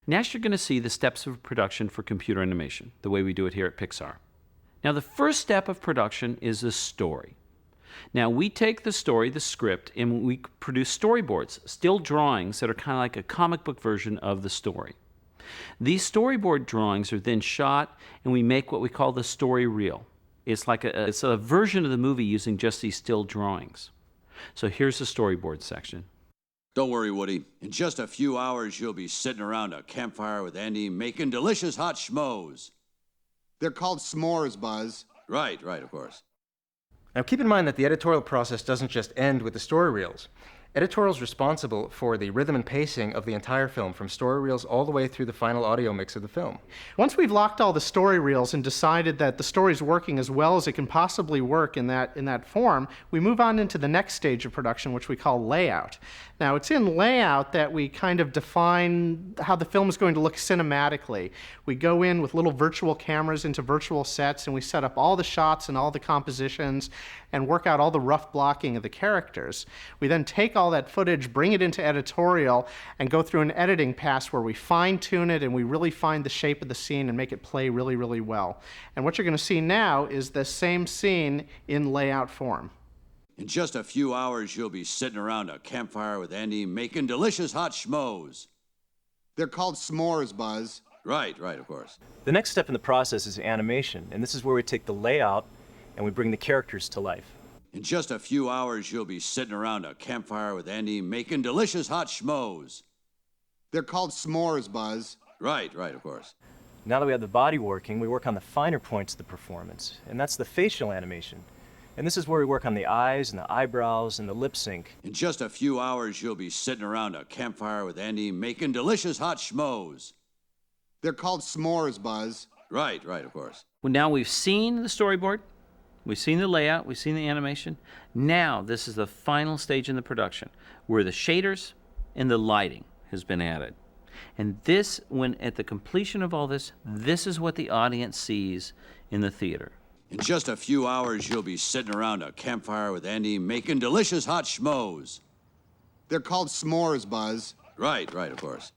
Next, you're going to see the steps of production for computer animation, the way we do it here at Pixar. Now, the first step of production is the story. Now, we take the story, the script, and we produce storyboards, still drawings that are kind of like a comic book version of the story. These storyboard drawings are then shot, and we make what we call the story reel. It's like it's a version of the movie using just these still drawings. So here's the storyboard section. Don't worry, Woody. In just a few hours, you'll be sitting around a campfire with Andy making delicious hot schmoes. They're called s'mores, Buzz. Right, of course. Now keep in mind that the editorial process doesn't just end with the story reels. Editorial's responsible for the rhythm and pacing of the entire film, from story reels all the way through the final audio mix of the film. Once we've locked all the story reels and decided that the story's working as well as it can possibly work in that form, we move on into the next stage of production, which we call layout. Now, it's in layout that we kind of define how the film is going to look cinematically. We go in with little virtual cameras into virtual sets, and we set up all the shots and all the compositions and work out all the rough blocking of the characters. We then take all that footage, bring it into editorial, and go through an editing pass where we fine-tune it and we really find the shape of the scene and make it play really, really well. And what you're going to see now is the same scene in layout form. In just a few hours, you'll be sitting around a campfire with Andy making delicious hot schmoes. They're called s'mores, Buzz. Right, of course. The next step in the process is animation, and this is where we take the layout and we bring the characters to life. In just a few hours, you'll be sitting around a campfire with Andy making delicious hot schmoes. They're called s'mores, Buzz. Right, of course. Now that we have the body working, we work on the finer points of the performance, and that's the facial animation. And this is where we work on the eyes and the eyebrows and the lip sync. In just a few hours, you'll be sitting around a campfire with Andy making delicious hot schmoes. They're called s'mores, Buzz. Right, of course. Well, now we've seen the storyboard, we've seen the layout, we've seen the animation. Now this is the final stage in the production, where the shaders and the lighting has been added. And this, when at the completion of all this, this is what the audience sees in the theater. In just a few hours, you'll be sitting around a campfire with Andy making delicious hot schmoes. They're called s'mores, Buzz. Right, of course.